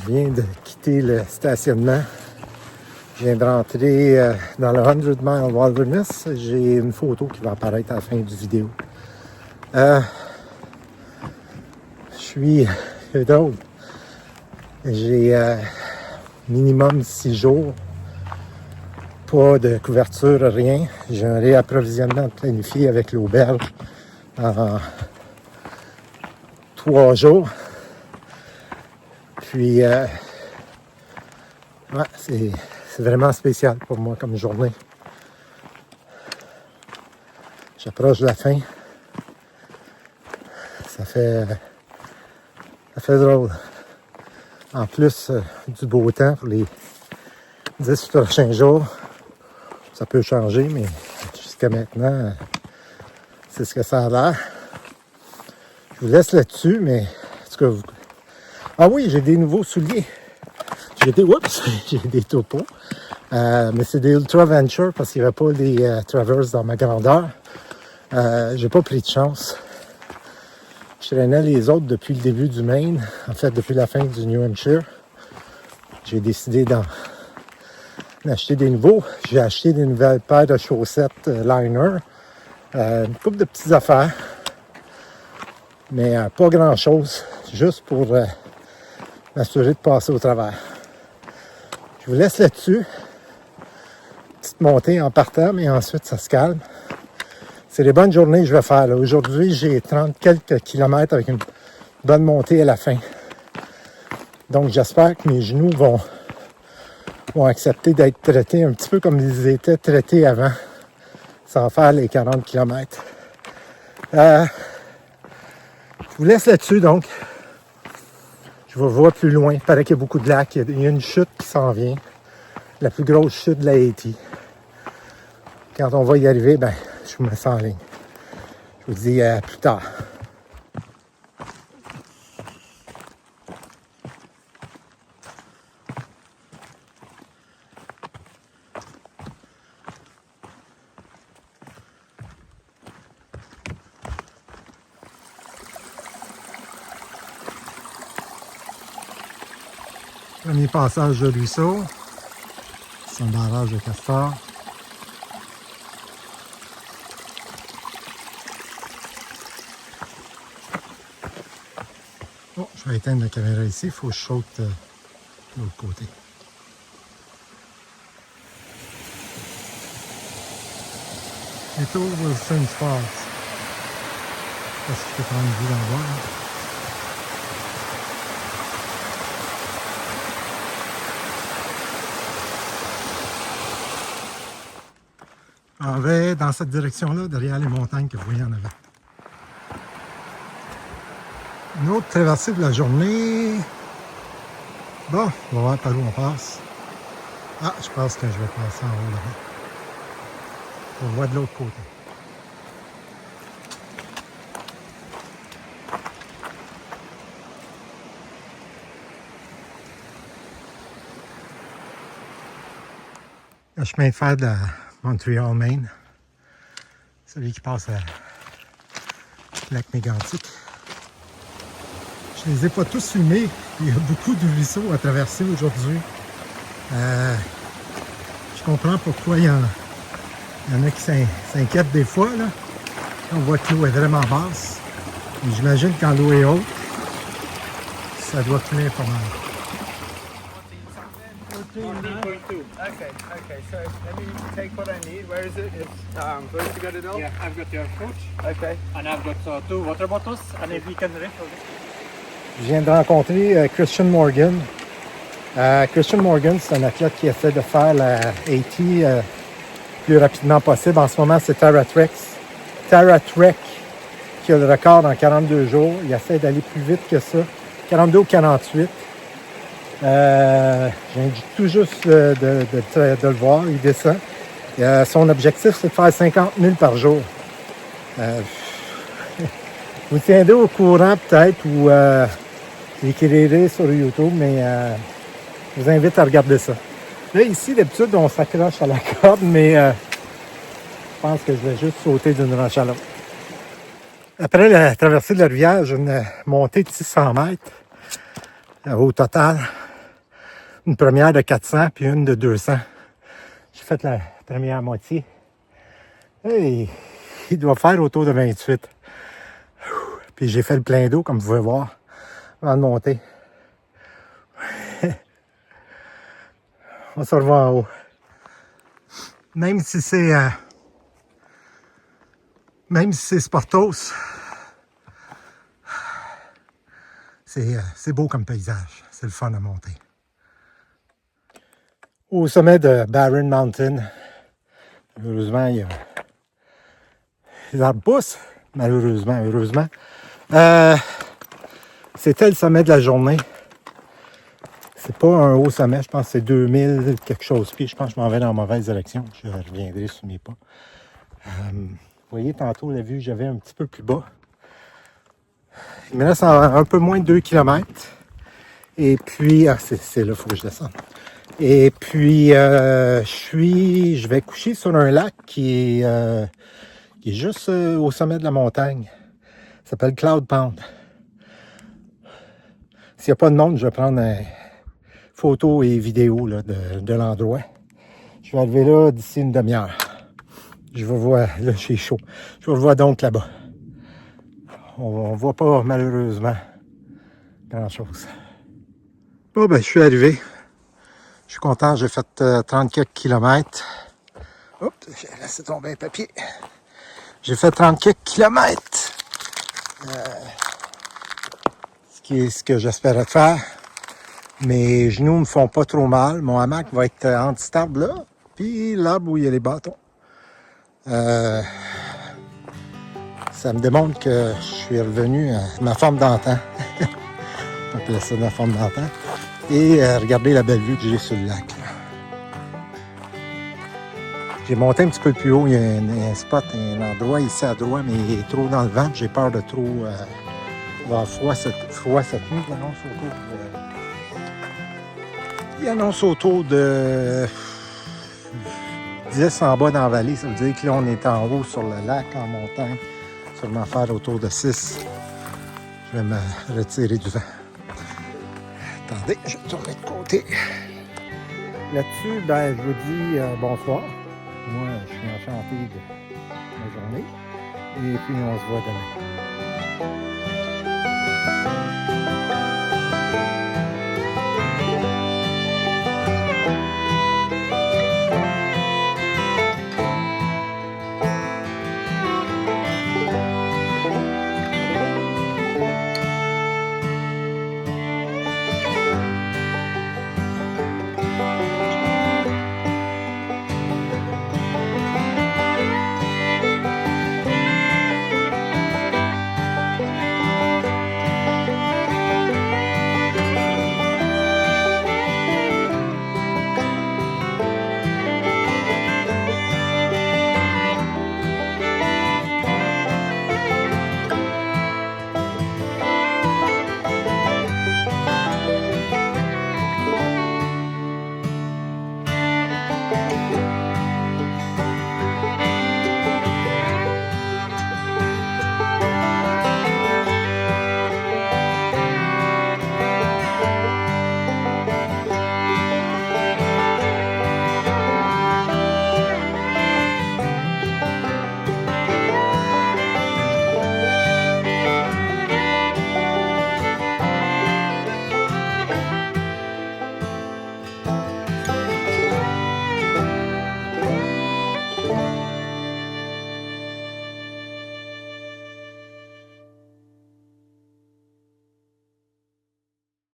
viens de quitter le stationnement. Je viens de rentrer dans le 100 Mile Wilderness. J'ai une photo qui va apparaître à la fin du vidéo. Je suis drôle. J'ai minimum 6 jours. Pas de couverture, rien. J'ai un réapprovisionnement planifié avec l'auberge en 3 jours. Puis, ouais, c'est vraiment spécial pour moi comme journée. J'approche de la fin. Ça fait drôle. En plus du beau temps pour les 10 prochains jours. Ça peut changer, mais jusqu'à maintenant, c'est ce que ça a l'air. Je vous laisse là-dessus, mais est-ce que vous... Ah oui, j'ai des nouveaux souliers. J'ai des topos. Mais c'est des Ultra Venture parce qu'il n'y avait pas les Travers dans ma grandeur. J'ai pas pris de chance. Je traînais les autres depuis le début du Maine. En fait, depuis la fin du New Hampshire. J'ai décidé d'acheter des nouveaux. J'ai acheté des nouvelles paires de chaussettes Liner. Une couple de petites affaires. Mais pas grand-chose. Juste pour m'assurer de passer au travers. Je vous laisse là-dessus. Petite montée en partant, mais ensuite ça se calme. C'est les bonnes journées que je vais faire. Là. Aujourd'hui, j'ai 30 quelques kilomètres avec une bonne montée à la fin. Donc j'espère que mes genoux vont accepter d'être traités un petit peu comme ils étaient traités avant, sans faire les 40 km. Je vous laisse là-dessus, donc. Je vais voir plus loin. Il paraît qu'il y a beaucoup de lacs. Il y a une chute qui s'en vient. La plus grosse chute de la Haïti. Quand on va y arriver, ben, je vous mets ça en ligne. Je vous dis à plus tard. Premier passage de ruisseau. C'est un barrage de castor. Oh, je vais éteindre la caméra ici. Il faut que je saute de l'autre côté. Et tout Wilson Falls. Je sais pas si je peux prendre une vue d'en bas. Je m'en vais dans cette direction-là, derrière les montagnes que vous voyez en avant. Une autre traversée de la journée. Bon, on va voir par où on passe. Ah, je pense que je vais passer en haut là-bas. On voit de l'autre côté. Le chemin de fer de Montreal, Maine. Celui qui passe à Lac Mégantic. Je ne les ai pas tous filmés. Il y a beaucoup de ruisseaux à traverser aujourd'hui. Je comprends pourquoi il y en a qui s'inquiètent des fois. Là. On voit que l'eau est vraiment basse. J'imagine que quand l'eau est haute, ça doit couler pas mal. 14.2. Okay. So let me take what I need. Where is it? It's first you got it all? Yeah, I've got your coach. Okay. And I've got 2 water bottles. And if we can refill this. Je viens de rencontrer Christian Morgan. Christian Morgan, c'est un athlète qui essaie de faire la AT plus rapidement possible. En ce moment, c'est Tara Trek qui a le record en 42 jours. Il essaie d'aller plus vite que ça. 42 ou 48. Je viens tout juste de le voir. Il descend. Son objectif, c'est de faire 50 000 par jour. Vous tiendrez au courant peut-être ou écrirez sur YouTube, mais je vous invite à regarder ça. Là, ici, d'habitude, on s'accroche à la corde, mais je pense que je vais juste sauter d'une roche à l'autre. Après la traversée de la rivière, j'ai une montée de 600 mètres au total. une première de 400 puis une de 200. J'ai fait la première moitié. Et il doit faire autour de 28. Puis j'ai fait le plein d'eau, comme vous pouvez voir, avant de monter. On se revoit en haut. Même si c'est Sportos, c'est beau comme paysage. C'est le fun à monter. Au sommet de Barren Mountain, malheureusement, il y a les arbres poussent, malheureusement, heureusement. C'était le sommet de la journée. C'est pas un haut sommet, je pense que c'est 2000 quelque chose. Puis je pense que je m'en vais dans la mauvaise direction. Je reviendrai sur mes pas. Vous voyez, tantôt, la vue, j'avais un petit peu plus bas. Il me reste un peu moins de 2 km. Et puis, c'est là, il faut que je descende. Et puis, je vais coucher sur un lac qui est juste au sommet de la montagne. Ça s'appelle Cloud Pound. S'il n'y a pas de monde, je vais prendre photos et vidéos là, de l'endroit. Je vais arriver là d'ici une demi-heure. Je vais voir, là j'ai chaud. Je vais le voir donc là-bas. On ne voit pas malheureusement grand-chose. Bon ben je suis arrivé. Je suis content, j'ai fait 30 quelques kilomètres. Oups, j'ai laissé tomber un papier. J'ai fait 30 quelques kilomètres. Ce que j'espérais faire. Mes genoux me font pas trop mal. Mon hamac va être entre cet arbre-là, puis l'arbre où il y a les bâtons. Ça me démontre que je suis revenu à ma forme d'antan. On appelle ça ma forme d'antan. Et regardez la belle vue que j'ai sur le lac. J'ai monté un petit peu plus haut. Il y a un spot, un endroit ici à droite, mais il est trop dans le vent. J'ai peur de trop avoir froid cette nuit. Il annonce autour de 10 en bas dans la vallée. Ça veut dire que là, on est en haut sur le lac, en montagne. Sûrement faire autour de 6. Je vais me retirer du vent. Attendez, je vais tourner de côté. Là-dessus, ben, je vous dis bonsoir. Moi, je suis enchanté de la journée. Et puis, on se voit demain.